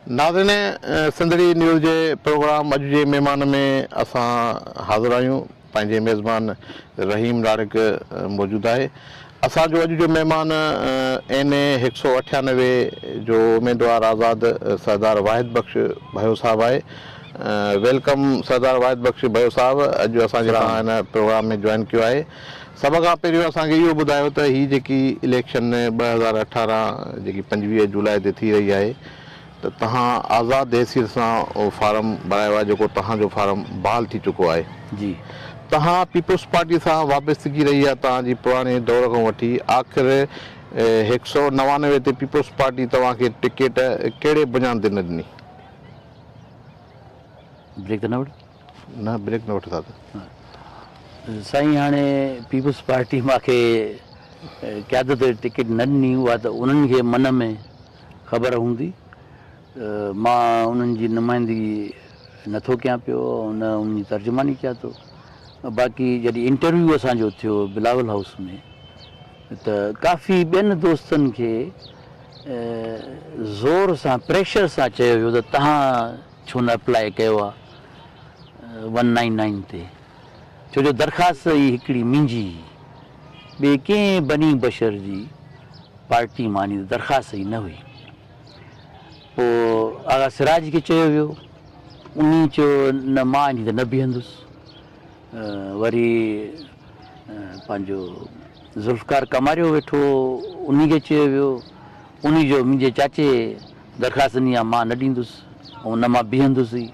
नाज़रीन, सिंधड़ी न्यूज़ जे प्रोग्राम अॼु जे महिमान में असां हाज़िर आहियूं। पंहिंजे मेज़बान रहीम डारिक मौजूदु आहे। असांजो अॼु जो महिमान NA 198 जो उम्मीदवार आज़ाद सरदार वाहिद बख़्श भयो साहब आहे। वेलकम सरदार वाहिद बख़्श भयो साहब, अॼु असांजे तव्हां हिन प्रोग्राम में जॉइन कयो आहे। सभ खां पहिरियों असांखे इहो ॿुधायो त हीअ जेकी इलेक्शन 2018 जेकी 25 जुलाई ते थी रही आहे, त तव्हां आज़ाद हैसियत सां उहो फार्म भरायो आहे, जेको तव्हांजो फार्म बहाल थी चुको आहे। जी, तव्हां पीपुल्स पार्टी सां वाबस्तगी रही आहे तव्हांजी पुराणे दौर खां वठी। आख़िर 199 ते पीपुल्स पार्टी तव्हांखे टिकट कहिड़े बुनियाद ते न ॾिनी? ब्रेक त न वठि न ब्रेक न वठो था त साईं। हाणे पीपुल्स पार्टी मूंखे क़यादत टिकट न ॾिनी, उहा त उन्हनि खे मन में ख़बर हूंदी। मां उन्हनि जी नुमाइंदगी नथो कयां पियो, न उन्हनि जी तर्जुमानी कयां थो। बाक़ी जॾहिं इंटरव्यू असांजो थियो बिलावल हाउस में, त काफ़ी ॿियनि दोस्तनि खे ज़ोर सां प्रेशर सां चयो वियो त तव्हां छो न अप्लाई कयो आहे 199 ते, छो जो दरख़्वास्त ई हिकिड़ी मुंहिंजी, ॿिए कंहिं बनी बशर जी पार्टी मानी दरख़्वास्त ई न हुई। पोइ आगा सिराज खे चयो वियो, उन चयो न मां इन त न बीहंदुसि। वरी पंहिंजो ज़ुल्फ़कार कमारियो वेठो, उन खे चयो वियो, उन जो मुंहिंजे चाचे दरख़्वास्त ॾिनी आहे, मां न ॾींदुसि ऐं न मां बीहंदुसि।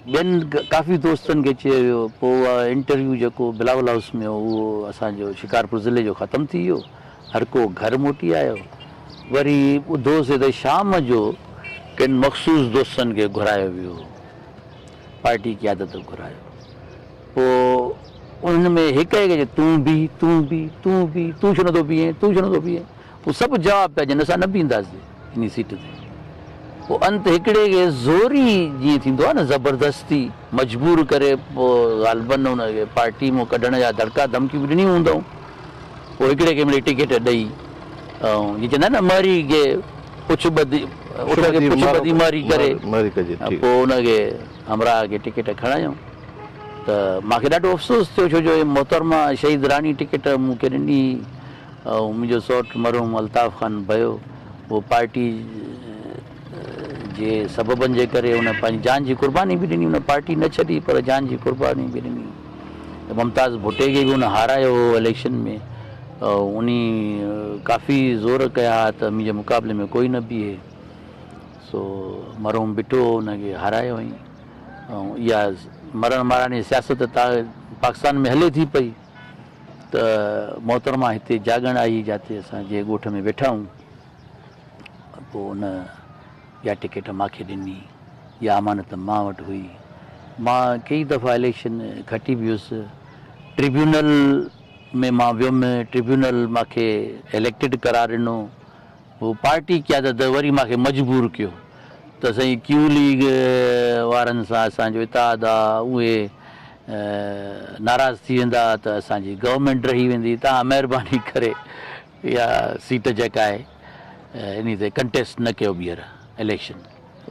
ॿियनि काफ़ी दोस्तनि खे चयो वियो। पोइ उहा इंटरव्यू जेको बिलावल हाउस में उहो असांजो शिकारपुर ज़िले जो ख़तमु थी वियो, हर को घर मोटी आयो। वरी ॿुधोसीं त शाम जो किन मख़सूस दोस्तनि खे घुरायो वियो, पार्टी क़यादत घुरायो। पोइ उन में हिक हिक तूं बि तूं बि तूं बि तूं छो नथो बीहे, तूं छो नथो बीहे। पोइ सभु जवाबु पिया ॾियनि, असां न बीहंदासीं इन सीट ते। पोइ अंत हिकिड़े खे ज़ोरी, जीअं थींदो आहे न, ज़बरदस्ती मजबूर करे पोइ ग़ालिबन हुनखे पार्टी मां कढण जा धड़का धमकियूं बि ॾिनियूं हूंदऊं। पोइ हिकिड़े खे मिली टिकट ॾेई, ऐं जीअं चवंदा आहिनि न, मरी खे पुछ ॿधी मारी करे, पोइ हुनखे हमराह खे टिकट खणायूं। त मूंखे ॾाढो अफ़सोस थियो, छो जो मोहतरमा शहीद रानी टिकट मूंखे ॾिनी, ऐं मुंहिंजो सौटु मरहूम अल्ताफ़ ख़ान भयो, उहो पार्टी जे सबबनि जे करे हुन पंहिंजी जान जी क़ुर्बानी बि ॾिनी। हुन पार्टी न छॾी पर जान जी क़ुर्बानी बि ॾिनी। मुमताज़ भुट्टे खे बि हुन हारायो हो इलेक्शन में, उन काफ़ी ज़ोर कया त मुंहिंजे मुक़ाबले में कोई न बीहे। सो मरहूम बिठो हुनखे हारायो हुई। ऐं इहा मरण माराणी सियासत पाकिस्तान में हले थी पई, त मोहतरमा हिते जाॻण आई, जिते असां जे ॻोठ में वेठा आहियूं। पोइ हुन इहा टिकट मूंखे ॾिनी, इहा अमानत मां वटि हुई। मां कई दफ़ा इलेक्शन खटी बि हुयुसि, ट्रिब्यूनल में मां वियुमि, ट्रिब्यूनल मूंखे इलेक्टेड करार ॾिनो। पोइ पार्टी क़यादत वरी मूंखे मजबूर कयो त साईं क्यू लीग वारनि सां असांजो इतिहाद आहे, उहे नाराज़ थी वेंदा त असांजी गवर्नमेंट रही वेंदी, तव्हां महिरबानी करे इहा सीट जेका आहे इन ते कंटेस्ट न कयो ॿीहर इलेक्शन।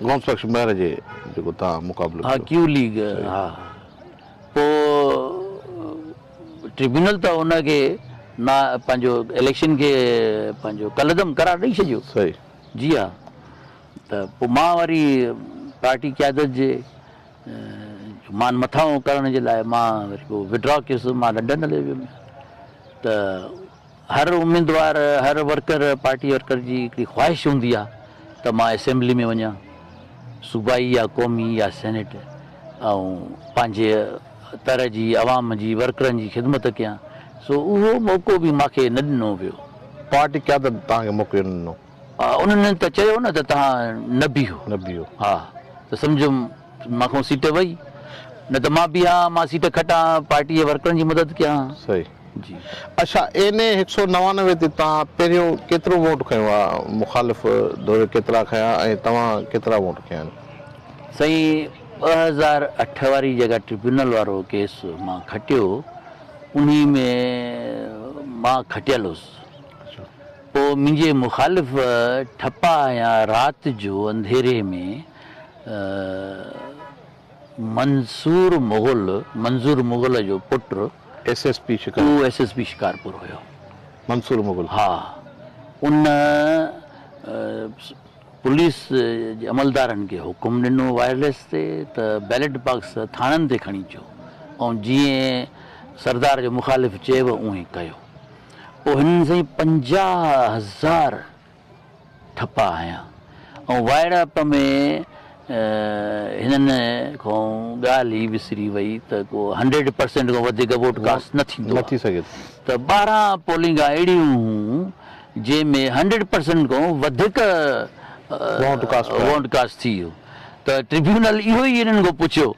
गौस बख़्श महर जे जेको तव्हां मुक़ाबिलो, हा, क्यू लीग। हा, पोइ ट्रिब्यूनल त हुनखे ना पंहिंजो इलेक्शन खे पंहिंजो कलदम करार ॾेई छॾियो। सही। जी हा। त पोइ मां वरी पार्टी क़यादत जे मान मथां करण जे लाइ मां वरी पोइ विड्रॉ कयुसि। मां लंडन हली वियुमि। त हर उम्मीदवार, हर वर्कर, पार्टी वर्कर जी हिकिड़ी ख़्वाहिश हूंदी आहे त मां असेंबली में वञा, सूबाई या क़ौमी या सेनेट, ऐं पंहिंजे तरह जी आवाम जी वर्करनि जी ख़िदमत कयां। सो उहो मौक़ो बि मूंखे न ॾिनो वियो। पार्टी क़यादत तव्हांखे मौक़ो ॾिनो? उन्हनि त चयो न त तव्हां न बीहो। हा, त सम्झो मूंखां सीट वई, न त मां बीहां, मां सीट खटां, पार्टी जे वर्करनि जी मदद कयां। सही जी। अच्छा, NA 199 ते तव्हां पहिरियों केतिरो वोट खयो आहे? मुखालिफ़ दौर केतिरा खया ऐं तव्हां केतिरा वोट खया आहिनि? साईं, 2008 वारी जेका ट्रिब्यूनल वारो केस मां खटियो, उन में मां खटियल हुउसि। पोइ मुंहिंजे मुखालिफ़ ठपा आया राति जो अंधेरे में मंज़ूर मुग़ल जो पुटु SSP उहो SSP शिकारपुर हुयो। मंसूर मुग़ल। हा, उन पुलिस जे अमलदारनि खे हुकुम ॾिनो वायरलेस ते त बैलेट बॉक्स थाणनि ते खणी अचो ऐं जीअं सरदार जो मुखालिफ़ चयव उअं ई कयो। पोइ हिननि सां 50,000 ठपा आया ऐं वाइड़प में हिननि खां ॻाल्हि ई विसरी वई त को 100% खां वधीक वोट कास्ट न थी सघे त 12 पोलिंग अहिड़ियूं जंहिंमें 100% खां वधीक वोट कास्ट थी वियो। त ट्रिब्यूनल इहो ई हिननि खां पुछियो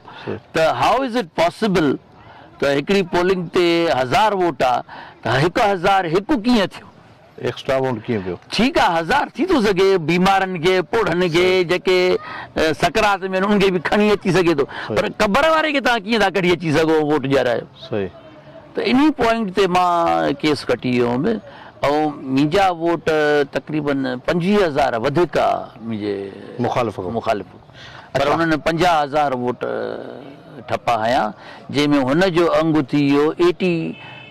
त हाउ इज़ इट पॉसिबल त हिकिड़ी पोलिंग ते 1000 वोट आहे त 1000 हिकु कीअं थियो, एक्स्ट्रा वोट कीअं पियो? ठीकु आहे 1000 थी थो सघे, बीमारनि खे पोढ़नि खे जेके सकरात में उन्हनि खे बि खणी अची सघे थो, पर क़बर वारे खे तव्हां कीअं था कढी अची सघो वोट ॾियारायो। सही। त इन पॉइंट ते मां केस कटी वियो हुउमि ऐं मुंहिंजा वोट तक़रीबन 25,000 वधीक आहे मुंहिंजे मुखालिफ़, पर हुननि 50,000 वोट ठपा हया जंहिंमें हुनजो अंगु थी वियो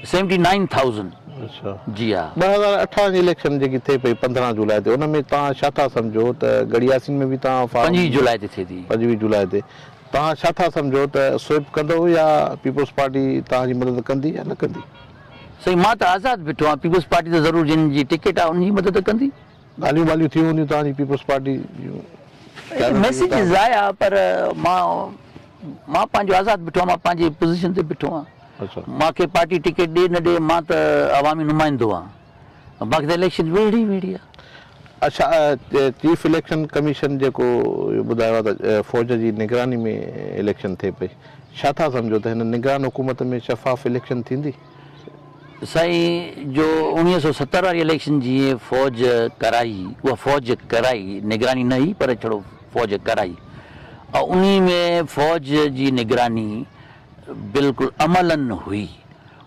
79,000। जी हा। 2018 जी इलेक्शन जेकी थिए पई 15 जुलाई ते, उन में तव्हां छा था सम्झो त गड़ियासीन में बि तव्हां 25 जुलाई ते थिए थी। 25 जुलाई ते तव्हां छा था सम्झो त स्विप कंदो या पीपल्स पार्टी तव्हांजी मदद कंदी या न कंदी? सही, मां त आज़ादु बीठो आहियां, पीपल्स पार्टी त ज़रूरु जिन जी टिकट आहे उनजी मदद कंदी। ॻाल्हियूं ॿाल्हियूं थी हूंदियूं तव्हांजी पीपल्स पार्टी जूं, मैसेजिस आया, पर मां पंहिंजो आज़ादु बीठो आहियां, मां पंहिंजी पोज़ीशन ते बीठो आहियां। मूंखे पार्टी टिकट ॾे न ॾे, मां त अवामी नुमाइंदो आहियां, बाक़ी त इलेक्शन वेड़ी आहे। अच्छा, चीफ इलेक्शन कमीशन जेको ॿुधायो आहे त फ़ौज जी निगरानी में इलेक्शन थिए पई, छा था सम्झो त हिन निगरान हुकूमत में शफ़ाफ़ इलेक्शन थींदी? साईं, जो 1970 वारी इलेक्शन जीअं फ़ौज कराई, उहा फ़ौज कराई, निगरानी न हुई पर छड़ो फ़ौज कराई, ऐं उन में फ़ौज जी निगरानी बिल्कुलु अमलन हुई।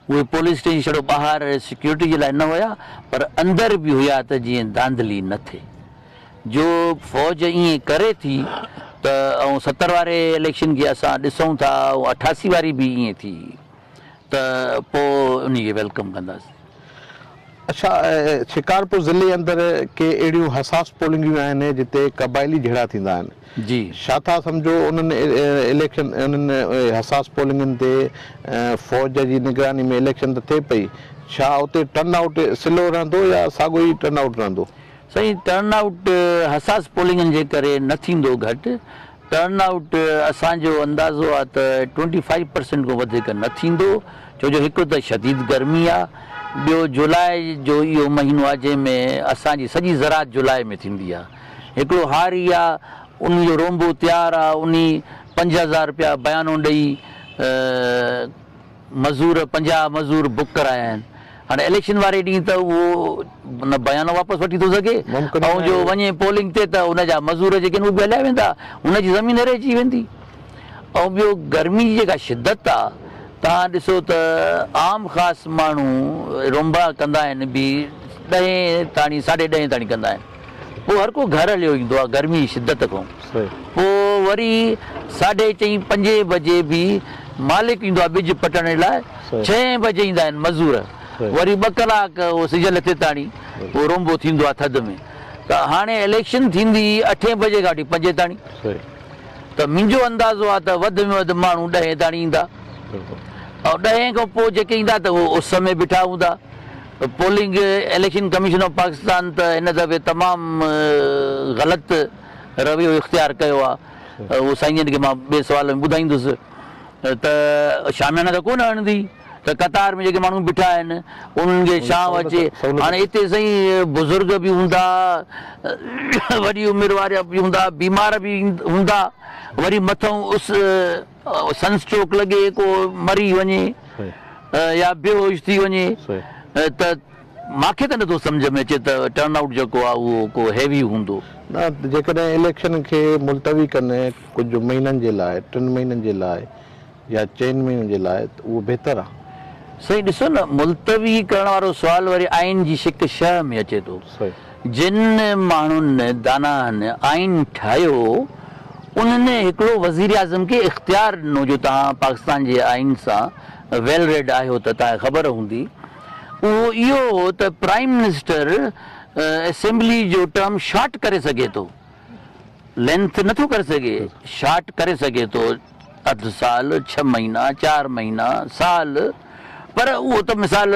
उहे पुलिस स्टेशन छड़ो ॿाहिरि सिक्योरिटी जे लाइ न हुया, पर अंदरि बि हुया त जीअं धांधली न थिए। जो फ़ौज ईअं करे थी त ऐं 70 वारे इलेक्शन खे असां ॾिसूं था, ऐं 88 वारी बि ईअं थी, त पोइ उन खे वेलकम कंदासीं। अच्छा, शिकारपुर ज़िले अंदरि के अहिड़ियूं हसास पोलिंगियूं आहिनि जिते क़बाइली झेड़ा थींदा आहिनि जी, छा था सम्झो उन्हनि इलेक्शन उन्हनि हसास पोलिंगनि ते फ़ौज जी निगरानी में इलेक्शन त थिए पई, छा उते टर्न आउट सिलो रहंदो या साॻियो ई टर्न आउट रहंदो? साईं, टर्न आउट हसास पोलिंगनि जे करे न थींदो घटि, टर्न आउट असांजो अंदाज़ो आहे त 25% खां वधीक न थींदो, छो जो हिकु त शदीद गर्मी आहे, ॿियो जुलाई जो इहो महीनो आहे जंहिंमें असांजी सॼी ज़रात जुलाई में थींदी आहे। हिकिड़ो हारी आहे, उनजो रोंबो तयारु आहे, उन 5,000 रुपया बयानो ॾेई मज़ूर 50 मज़ूर बुक कराया आहिनि। हाणे इलेक्शन वारे ॾींहुं त उहो न बयानो वापसि वठी थो सघे, ऐं जो वञे पोलिंग ते त उनजा मज़ूर जेके आहिनि उहे बि हलिया वेंदा, हुनजी ज़मीन रहिजी वेंदी। ऐं ॿियो गर्मी जी जेका शिदत आहे, तव्हां ॾिसो त आम ख़ासि माण्हू रोंबा कंदा आहिनि बि 10 ताणी 10:30 ताणी कंदा आहिनि, पोइ हर को घर हलियो ईंदो आहे गर्मी जी शिदत खां। पोइ वरी 4:30 5 बजे बि मालिक ईंदो आहे बिज पटण लाइ, 6 बजे ईंदा आहिनि मज़ूर, वरी 2 कलाक उहो सिज लथे ताणी उहो रोंबो थींदो आहे थधि में। त हाणे इलेक्शन थींदी 8 बजे खां वठी 5 ताणी, त मुंहिंजो अंदाज़ो आहे त वधि में वधि माण्हू 10 ताणी ईंदा, ऐं 10 खां पोइ जेके ईंदा त उहो उस में बीठा हूंदा। Polling election commission of Pakistan त हिन दफ़े तमामु ग़लति रवैयो इख़्तियार कयो आहे, उहो साईं खे मां ॿिए सुवाल में ॿुधाईंदुसि। त शामियाना त कोन हणंदी, त कतार में जेके माण्हू बीठा आहिनि उन्हनि खे छांव अचे। हाणे हिते साईं बुज़ुर्ग बि हूंदा, वॾी उमिरि वारा बि हूंदा, बीमार बि हूंदा, वरी मथां उस सनस्ट्रोक लॻे, को मरी वञे या बेहोश थी वञे, त मूंखे त नथो सम्झ में अचे त टर्न आउट जेको आहे उहो को हैवी हूंदो। न, जेकॾहिं इलेक्शन खे मुलतवी कनि कुझु महीननि जे लाइ, 3 महीननि जे लाइ या 4 महीननि जे लाइ, त उहो बहितरु आहे। सही ॾिसो न, मुल्तवी करण वारो सुवाल वरी आइन जी शिक 6 में अचे थो। जिन माण्हुनि दानाहनि आइन ठाहियो उन्हनि हिकिड़ो वज़ीर आज़म खे इख़्तियार ॾिनो, जो तव्हां पाकिस्तान जे आइन सां वेल रेड आहियो त तव्हांखे ख़बर हूंदी, उहो इहो हो त प्राइम मिनिस्टर असेंबली जो टर्म शॉर्ट करे सघे थो, लेंथ नथो करे सघे, शॉर्ट करे सघे थो, अधु साल, 6 महीना, 4 महीना, साल, पर उहो त मिसाल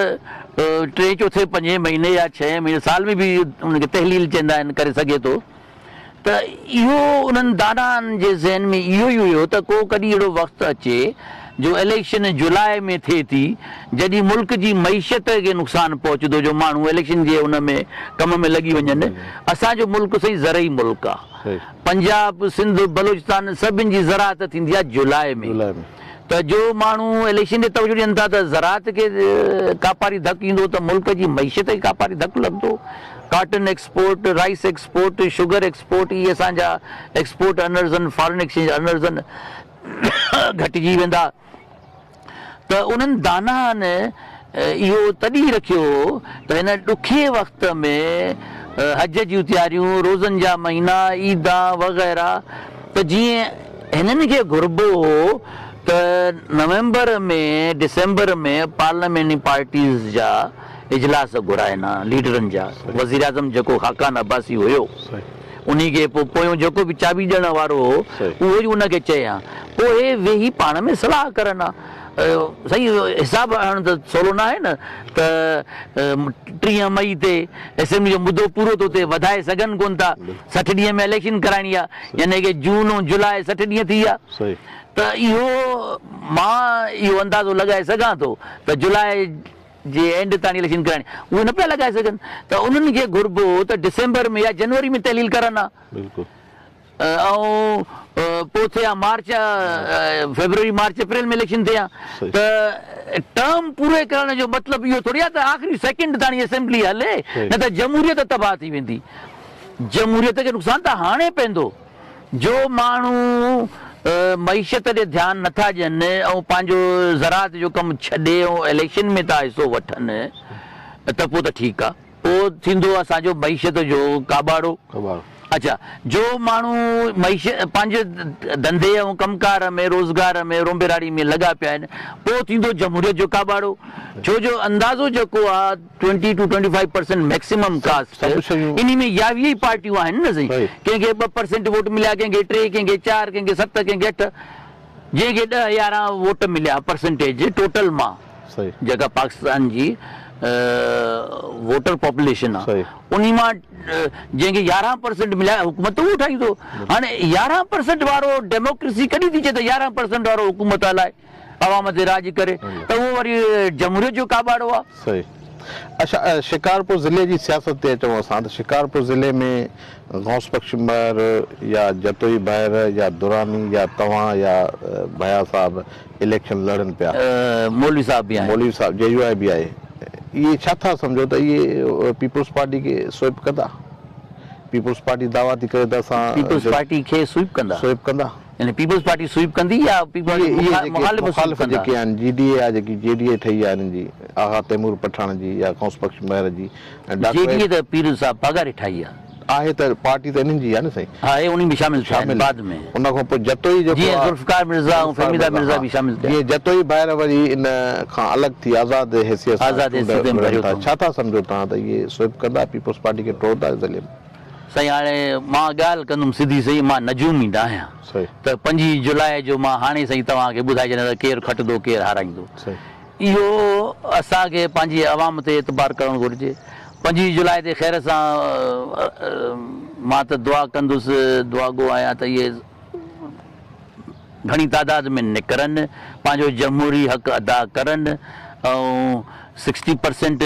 3 चौथे 5 महीने या 6 महीने साल में बि उनखे तहलील चवंदा आहिनि, करे सघे थो। त इहो उन्हनि दानाहनि जे ज़हन में इहो ई हुयो त को कॾहिं अहिड़ो वक़्तु अचे जो इलेक्शन जुलाई में थिए थी, जॾहिं मुल्क जी मईशत खे नुक़सानु पहुचंदो, जो माण्हू इलेक्शन जे उन में कम में लॻी वञनि। असांजो मुल्क सही ज़रई मुल्क आहे, पंजाब, सिंध, बलोचिस्तान सभिनि जी ज़राअत थींदी आहे जुलाई में। त जो माण्हू इलेक्शन ते तवजो ॾियनि था त ज़राअत खे कापारी धकु ईंदो, त मुल्क जी मईशत खे कापारी धकु लॻंदो। Cotton export, rice export, sugar export, इहे असांजा एक्सपोर्ट अर्नर्स आहिनि, फॉरेन एक्सचेंज अर्नर्स आहिनि, घटिजी वेंदा। त उन्हनि दानाहनि इहो तॾहिं रखियो त हिन ॾुखे वक़्त में हज जूं तयारियूं, रोज़नि जा महीना, ईदा वग़ैरह, त जीअं हिननि खे घुरिबो हो त नवंबर में, डिसंबर में पार्लियामेंट्री पार्टीज़ जा इजलास घुराइनि हा लीडरनि जा। वज़ीर आज़म जेको खाकान अब्बासी हुयो, उन खे पोयों जेको बि चाबी ॾियण वारो हो, उहो ई उनखे चए हा, पोइ हे वेही पाण में सलाह करनि हा। सही हिसाब हणण त सवलो न आहे न, त 30 मई ते असेंबली जो मुदो पूरो थो थिए, वधाए सघनि कोन था, 60 ॾींहं में इलेक्शन कराइणी आहे, यानी कि जून ऐं जुलाई 60 ॾींहं थी विया। त इहो मां इहो अंदाज़ो लॻाए सघां थो त जुलाई जे एंड ताईं इलेक्शन कराइणी, उहे न पिया लॻाए सघनि। त उन्हनि खे घुरिबो त डिसंबर में या जनवरी में तहलील करनि हा, ऐं पोइ थिया मार्च, फेबरवरी, मार्च, अप्रैल में इलेक्शन थिया। त टर्म पूरे करण जो मतिलबु इहो थोरी आहे त आख़िरी सेकेंड ताईं असेंबली हले, न त जमहूरियत तबाह थी वेंदी। जमहूरियत खे नुक़सानु त हाणे पवंदो, जो माण्हू मईशत ते ध्यानु नथा ॾियनि ऐं पंहिंजो ज़राअत जो कमु छॾे ऐं इलेक्शन में था हिसो वठनि, त पोइ त ठीकु आहे, पोइ थींदो असांजो मईशत जो काबाड़ो। अच्छा, जो माण्हू पंहिंजे धंधे ऐं कमकार में, रोज़गार में, रोंबेराड़ी में लॻा पिया आहिनि, पोइ थींदो जमहूरियत जो काबाड़ो। छो जो अंदाज़ो जेको आहे 20 to 25% मैक्सिमम कास्ट, इन में 22 पार्टियूं आहिनि न। सही, कंहिंखे 2% वोट मिलिया, कंहिंखे 3, कंहिंखे 4, कंहिंखे 7, कंहिंखे 8, जंहिंखे 10-11 वोट मिलिया परसेंटेज टोटल मां, जेका पाकिस्तान जी वोटर पॉपुलेशन आहे, उन मां जंहिंखे 11% मिलिया, हुकूमत उहो ठाहींदो। हाणे 11% वारो डेमोक्रेसी कॾहिं थी चए त 11% वारो हुकूमत हलाए, अवाम ते राज करे, त उहो वरी जमहूरियत जो काबाड़ो आहे। सही। अच्छा, शिकारपुर ज़िले जी सियासत ते अचूं असां, त शिकारपुर ज़िले में गौस बख्श महर या जतोई बहर या दुरानी या तव्हां या भया साहब इलेक्शन लड़नि पिया, मौलवी साहब बि आहिनि, मौलवी साहब JUI बि आहे, इहे छा था सम्झो त इहे पीपुल्स पार्टी खे स्वीप कंदा? पीपुल्स पार्टी दावा थी करे त असां पीपुल्स पार्टी खे स्वीप कंदा, यानी पीपुल्स पार्टी स्वीप कंदी या मुखालिफ़ जेके आहिनि, GDA आहे जेकी JDA ठही आहे हिननि जी, आगा तैमूर पठान जी या गौस बख्श महर जी, JDA त पीर साहब पगार ठाही आहे त पार्टी त इन्हनि जी आहे न। सही आहे, उन में शामिल बाद में, उन खां पोइ जतोई जेको जीअं ज़ुल्फ़िकार मिर्ज़ा ऐं फहमीदा मिर्ज़ा बि शामिल थिया, जीअं जतोई बहर वरी इन खां अलॻि थी आज़ाद हैसियत सां, छा था सम्झो तव्हां त इहे स्वीप कंदा, पीपुल्स पार्टी खे टोड़दा ज़िले में? साईं, हाणे मां ॻाल्हि कंदुमि सिधी सही, मां नजूम ईंदा आहियां, त 5 जुलाई जो मां हाणे साईं तव्हांखे ॿुधाए छॾियां त केरु खटंदो केरु हाराईंदो। इहो असांखे पंहिंजी आवाम ते एतबार करणु घुरिजे। 5 जुलाई ते ख़ैर सां मां त दुआ कंदुसि, दुआगो आहियां त इहे घणी तादाद में निकिरनि, पंहिंजो जमहूरी हक़ अदा करनि ऐं 60%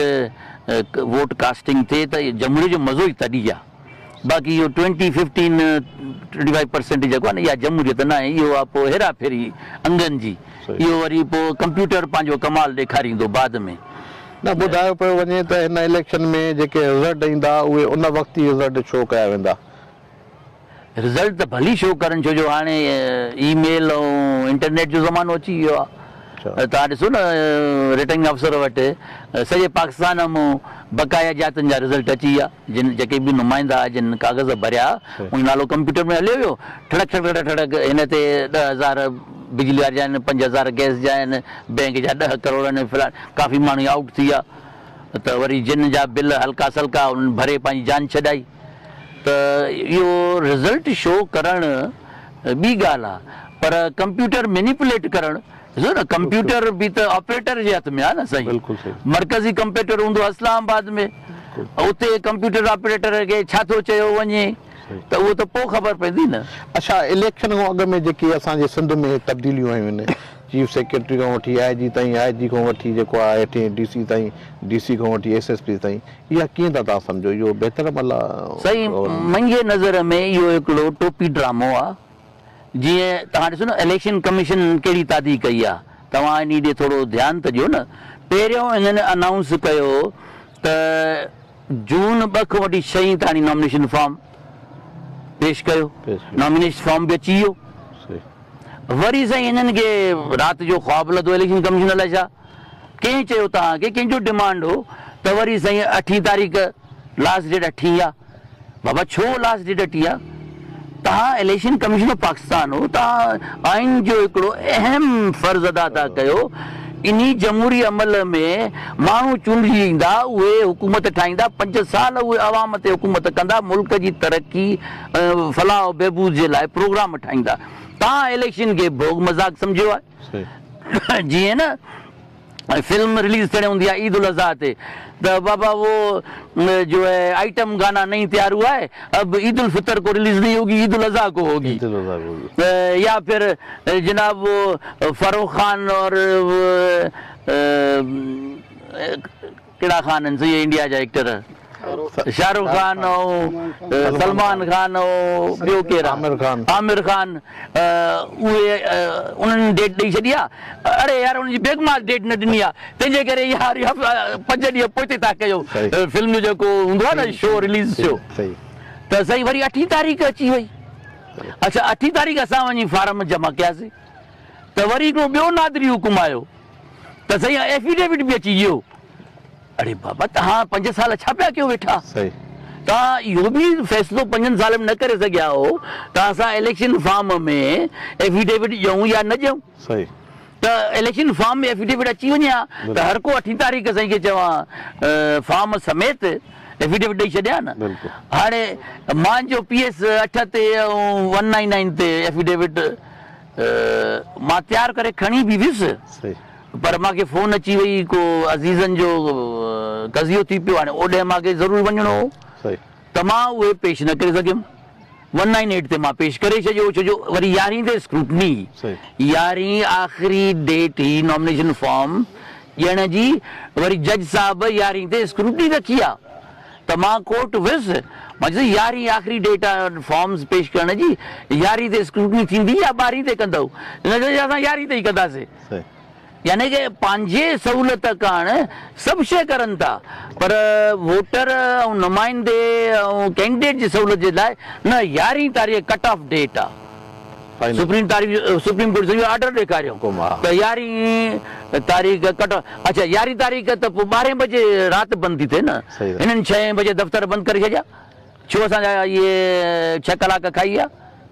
वोट कास्टिंग थिए, त जमहूरी जो मज़ो ई तॾहिं आहे। बाक़ी इहो 20-15-25% जेको आहे न, इहा जमहूरियत न आहे, इहो आहे पोइ हेरा फेरी अंगनि जी, इहो वरी पोइ कंप्यूटर पंहिंजो कमाल ॾेखारींदो बाद में। न ॿुधायो पियो वञे त हिन इलेक्शन में जेके रिज़ल्ट ईंदा उहे उन वक़्तु ई रिज़ल्ट शो कया वेंदा? रिज़ल्ट त भली शो करनि, छो जो हाणे ईमेल ऐं इंटरनेट जो ज़मानो अची वियो आहे, तव्हां ॾिसो न रिटर्निंग अफ़सर वटि सॼे पाकिस्तान मां बक़ाया जातनि जा रिज़ल्ट अची विया जिन जेके बि नुमाइंदा जिन कागज़ भरिया उन नालो कंप्यूटर में हलियो वियो ठड़क ठड़क ठड़क हिन ते 10,000 बिजली वारा जा आहिनि 5,000 गैस जा आहिनि बैंक जा 10 करोड़ आहिनि फिलहाल काफ़ी माण्हू आउट थी विया त वरी जिन जा बिल हल्का सल्का उन्हनि भरे पंहिंजी जान छॾाई त इहो रिज़ल्ट शो करणु ॿी ॻाल्हि आहे पर कंप्यूटर मैनिपुलेट करणु ॾिसो न कंप्यूटर बि त ऑपरेटर जे हथ में आहे न साईं मर्कज़ी कंप्यूटर हूंदो इस्लामाबाद में उते कंप्यूटर ऑपरेटर खे छा थो चयो वञे त उहो त पोइ ख़बर पवंदी न। अच्छा इलेक्शन खां अॻु में जेकी असांजे सिंध में तब्दीलियूं आयूं आहिनि चीफ सेक्रेटरी खां वठी IG ताईं IG खां वठी जेको आहे हेठि DC ताईं DC खां वठी SSP ताईं इहा कीअं था तव्हां सम्झो इहो बहितर अमल आहे? साईं मुंहिंजे नज़र में इहो हिकिड़ो टोपी ड्रामो आहे। जीअं तव्हां ॾिसो न इलेक्शन कमीशन कहिड़ी तादी कई आहे तव्हां इन ॾे थोरो ध्यानु त ॾियो न। पहिरियों हिननि अनाउंस कयो त जून 2 खां वठी 6 ताईं नॉमिनेशन फॉर्म पेश कयो नॉमिनेशन फॉर्म बि अची वियो वरी साईं हिननि खे राति जो ख्वाबु लधो इलेक्शन कमीशन अलाए छा कंहिं चयो तव्हांखे कंहिंजो डिमांड हो त वरी साईं 8 तारीख़ लास्ट डेट 8 आहे बाबा छो लास्ट डेट 8 आहे? तव्हां इलेक्शन कमीशन ऑफ पाकिस्तान हो तव्हां आइन जो हिकिड़ो अहम फ़र्ज़ अदा था कयो इन्ही जमहूरी अमल में माण्हू चूंडिजी ईंदा उहे हुकूमत ठाहींदा 5 साल उहे अवाम ते हुकूमत कंदा मुल्क जी तरक़ी फलाह बहबूद जे लाइ प्रोग्राम ठाहींदा तव्हां इलेक्शन खे भोग मज़ाक सम्झियो आहे। जीअं न फिल्म रिलीज थियणी हूंदी आहे ईद उल अज़हा ते तो बाबा वो जो है आइटम गाना नहीं तैयार हुआ है अब ईद उल फितर को रिलीज नहीं होगी ईद उल अज़हा को होगी या फिर जनाब वो फरोख खान और केड़ा खान ये इंडिया जा एक्टर शाहरुख खान और सलमान खान और ॿियो केरु आमिर खान उहे उन्हनि डेट ॾेई छॾी आहे अरे यार उनजी बेगमार डेट न ॾिनी आहे तंहिंजे करे यार 5 ॾींहं पोइ था कयो फिल्म जो जेको हूंदो आहे न शो रिलीज़ शो त साईं वरी 8 तारीख़ अची वई। अच्छा 8 तारीख़ असां वञी फार्म जमा कयासीं त वरी हिकिड़ो ॿियो नादरी हुकुम आयो त साईं एफिडेविट बि अची वियो। अरे बाबा तव्हां 5 साल छा पिया कयो वेठा तव्हां इहो बि फ़ैसिलो 5 साल में न करे सघिया हो त असां इलेक्शन फॉर्म में एफिडेविट ॾियूं या न ॾियूं त इलेक्शन फॉर्म में एफिडेविट अची वञे हा त हर को 8 तारीख़ साईं खे चवां फॉर्म समेत एफिडेविट ॾेई छॾिया न। हाणे मुंहिंजो PS 8 ते ऐं 199 ते एफिडेविट मां तयारु करे खणी बि वियुसि पर मूंखे फ़ोन अची वई को अज़ीज़नि जो कज़ियो थी पियो हाणे ओॾे मूंखे ज़रूरु वञिणो हो त मां उहे पेश न करे सघियुमि 198 ते मां पेश करे छॾियो छो वरी 11 ते स्क्रूटनी 11 आख़िरी डेट ही नॉमिनेशन फॉर्म ॾियण जी वरी जज साहब 11 ते स्क्रूटनी रखी आहे त मां कोर्ट वियुसि मां चयोसि 11 आख़िरी डेट आहे फॉर्म्स पेश करण जी 11 ते स्क्रूटनी थींदी या 12 ते कंदव हिन करे असां 11 ते ई कंदासीं यानी कि पंहिंजे सहूलियत कारण सभु शइ करनि था पर वोटर ऐं नुमाइंदे ऐं कैंडिडेट जी सहूलियत जे लाइ न 11 तारीख़ कट ऑफ डेट आहे सुप्रीम कोर्ट जो ऑर्डर ॾेखारियो त 11 तारीख़ कट ऑफ। अच्छा 11 तारीख़ त पोइ 12 बजे राति बंदि थी थिए न हिननि 6 बजे दफ़्तर बंदि करे छॾिया छो असांजा इहे 6 कलाक खाई विया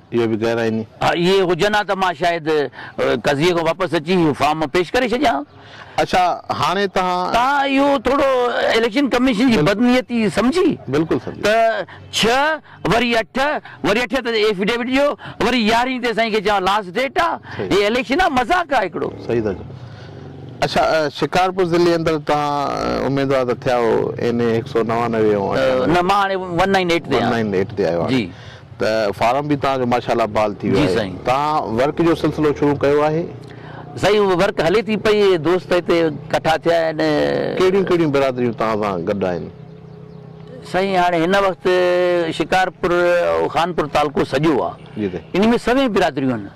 इहो बि गहराई हा इहे हुजनि हा त मां शायदि कज़िये खां वापसि अची फॉर्म पेश करे छॾियां। अच्छा हाणे तव्हां इहो थोरो इलेक्शन कमीशन जी बदनीयती सम्झी बिल्कुलु सम्झी त 6 वरी 8 वरी 8 ते एफिडेविट ॾियो वरी 11 ते साईं खे चवां लास्ट डेट आहे इहे इलेक्शन आहे मज़ाक आहे हिकिड़ो सही था चओ। अच्छा शिकारपुर ज़िले अंदरि तव्हां उमेदवार त थिया हो NA 199 न मां हाणे 198 ते 198 ते आयो जी त फार्म बि तव्हांजो माशाल्लाह बाल थी वियो आहे तव्हां वर्क जो सिलसिलो शुरू कयो आहे? साईं वर्क हले थी पई दोस्त हिते कठा थिया आहिनि। कहिड़ियूं कहिड़ियूं बिरादरियूं तव्हां सां गॾु आहिनि? साईं हाणे हिन वक़्तु शिकारपुर खानपुर तालुको सॼो आहे इन में सभई बिरादरियूं आहिनि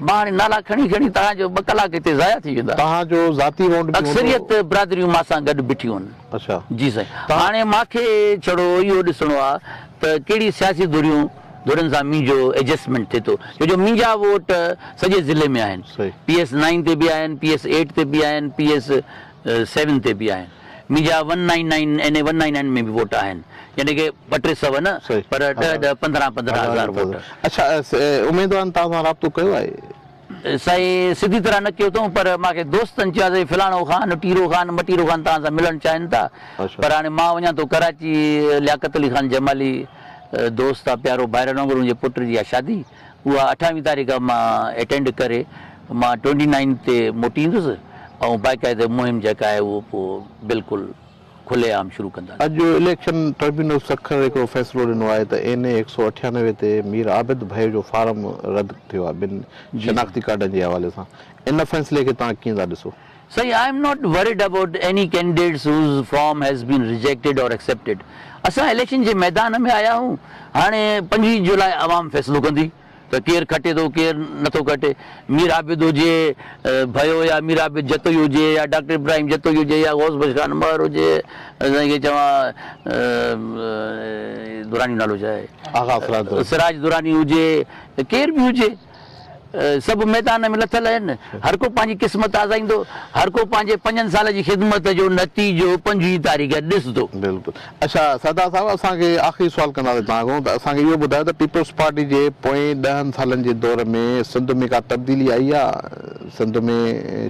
मां हाणे नाला खणी खणी तव्हांजो 2 कलाक हिते ज़ाया थी वेंदा तव्हांजो ज़ाती राउंड अक्सरियत बिरादरियूं मां सां गॾु बीठियूं आहिनि। अच्छा जी साईं हाणे मूंखे छड़ो इहो ॾिसणो आहे त कहिड़ी सियासी धुरियूं धुरनि सां मुंहिंजो एडजस्टमेंट थिए थो छो मुंहिंजा वोट सॼे ज़िले में आहिनि PS9 ते बि आहिनि PS8 ते बि आहिनि PS7 ते बि आहिनि मुंहिंजा 199 NA199 में बि वोट आहिनि यानी कि 200 न पर 10-15 वोट अच्छा उमेदवारनि तव्हां सां राब्तो कयो आहे साईं सिधी तरह न कयो अथऊं पर मूंखे दोस्तनि चयो फलाणो ख़ान टीरो ख़ान मटीरो ख़ान तव्हां सां मिलणु चाहिनि था पर हाणे मां वञा थो कराची लियाकत अली ख़ान जमाली दोस्त आहे प्यारो भाइर नगर मुंहिंजे पुट जी आहे शादी उहा 28 तारीख़ मां अटेंड करे मां 29 ते मोटी ईंदुसि ऐं बाक़ाइदे मुहिम जेका आहे उहो पोइ बिल्कुलु खुलेआम शुरू कंदा अॼु इलेक्शन ट्रिब्यूनल सखर हिकिड़ो फ़ैसिलो ॾिनो आहे त NA 198 ते मीर आबिद भाई जो फार्म रद्द थियो आहे ॿिनि शनाख़्ती कार्डनि जे हवाले सां इन फ़ैसिले खे तव्हां कीअं था ॾिसो See, I am not worried about any candidates whose form has been rejected or accepted. असां इलेक्शन जे मैदान में आया हूं हाणे 25 जुलाई आवाम फ़ैसिलो कंदी त केरु खटे थो केरु नथो खटे मीर आबिद हुजे भयो या मीर आबिद जतोई हुजे या डॉक्टर इब्राहिम जतोई हुजे या गौस बश खान मर हुजे असांखे चवां दुरानी नालो छा आहे सिराज दुरानी हुजे केरु बि हुजे सभु मैदान में लथल आहिनि हर को पंहिंजी क़िस्मत आज़ाईंदो हर को पंहिंजे 5 साल जी ख़िदमत जो नतीजो 25 तारीख़ ॾिसंदो बिल्कुलु अच्छा सरदार साहिबु असांखे आख़िरी सुवाल कंदासीं तव्हां खां त असांखे इहो ॿुधायो त पीपल्स पार्टी जे पोएं 10 सालनि जे दौर में सिंध में का तब्दीली आई आहे सिंध में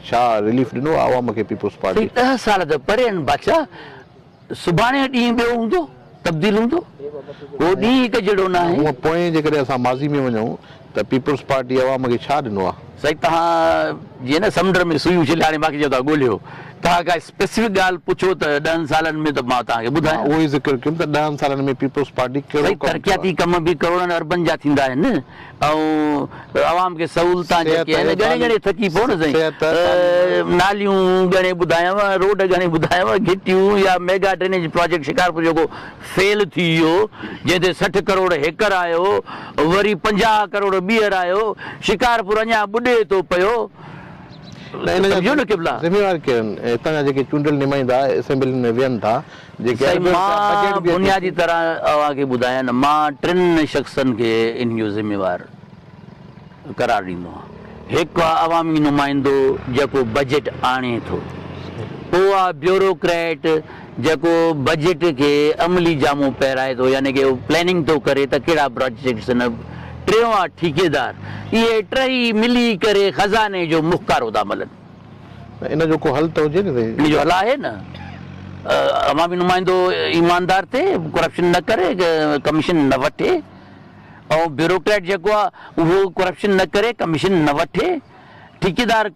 छा रिलीफ ॾिनो आहे आवाम खे पीपल्स पार्टी 10 साल त परे आहिनि बादशाह सुभाणे ॾींहुं ॿियो हूंदो तब्दील हूंदो उहो ॾींहुं हिकु जहिड़ो न आहे उहा पोएं जेकॾहिं असां माज़ी में वञूं त पीपल्स पार्टी आवाम खे छा ॾिनो आहे साईं तव्हां जीअं न समुंड में सुयूं छिले हाणे मूंखे चओ था ॻोल्हियो तव्हां का स्पेसिफिक ॻाल्हि पुछो त 10 सालनि में त मां तव्हांखे ॿुधायां उहो ई ज़िक्र कयुमि त 10 सालनि में पीपल्स पार्टी कहिड़ो तरक़ियाती कम बि करोड़नि अरबनि जा थींदा आहिनि ऐं आवाम खे सहूलतां जेके आहिनि घणे घणे थकी पओ न साईं नालियूं घणे ॿुधायांव रोड घणे ॿुधायांव घिटियूं या मेगा ड्रेनेज प्रोजेक्ट शिकारपुर जेको फेल थी वियो जंहिं ते 60 करोड़ हेकर आयो वरी 50 करोड़ ॿीहर आयो शिकारपुर अञा ॿुॾे थो पियो ज़िम्मेवार केरु हितां जा जेके चूंडियल नुमाइंदा असेंबली में विहनि था जेके मां बुनियादी तरह अव्हांखे ॿुधायां न मां 3 शख़्सनि खे इन जो ज़िम्मेवार करार ॾींदो आहियां हिकु आहे अवामी नुमाइंदो जेको बजट आणे थो पोइ आहे ब्यूरोक्रेट जेको बजट खे अमली जामो पहिराए थो यानी कि प्लानिंग थो करे त कहिड़ा प्रोजेक्ट्स टियों आहे ठेकेदार इहे टई मिली करे खज़ाने जो मुख़्तारो था मलनि इन जो को हल त हुजे न इन जो हल आहे न अवामी नुमाइंदो ईमानदार थिए करप्शन न करे कमीशन न वठे ऐं ब्यूरोक्रेट जेको आहे उहो करप्शन न करे कमीशन न वठे ठेकेदार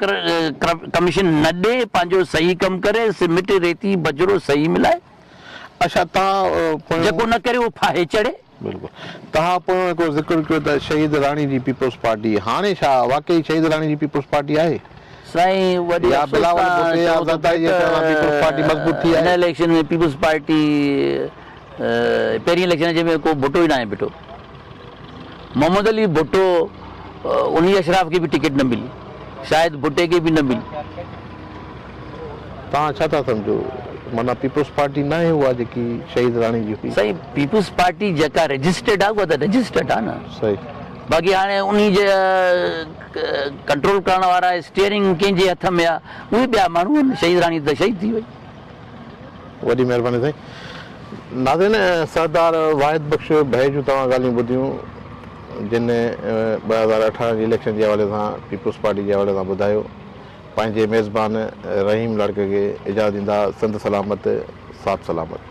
कमीशन न ॾे पंहिंजो सही कमु करे सिमेंट रेती बजरो सही मिलाए अच्छा तव्हां जेको न करे उहो फाहे चढ़े बिल्कुलु तव्हां पोइ हिकिड़ो ज़िक्र कयो त शहीद राणी जी पीपल्स पार्टी हाणे छा वाकई शहीद राणी जी पीपल्स पार्टी आहे साईं वॾी हिन इलेक्शन में पीपल्स पार्टी पहिरीं इलेक्शन जे में को भुटो ई न आहे बीठो मोहम्मद अली भुट्टो उन अशराफ खे बि टिकट न मिली शायदि भुट्टे खे बि न मिली तव्हां छा था सम्झो माना पीपल्स पार्टी न आहे उहा जेकी शहीद राणी जी हुई साईं पीपल्स पार्टी जेका रजिस्टर्ड आहे उहा त रजिस्टर्ड आहे न सही बाक़ी हाणे उन जे कंट्रोल करण वारा स्टीयरिंग कंहिंजे हथ में आहे उहे ॿिया माण्हू आहिनि शहीद राणी त शहीद थी वई वॾी महिरबानी साईं नाज़रीन सरदार वाहिद बख़्श भाई जूं तव्हां ॻाल्हियूं ॿुधियूं जिन 2018 जी इलेक्शन जे हवाले सां पीपल्स पार्टी जे हवाले सां ॿुधायो पंहिंजे मेज़बान रहीम लड़के खे इजाज़त ॾींदा सिंध सलामत साथ सलामत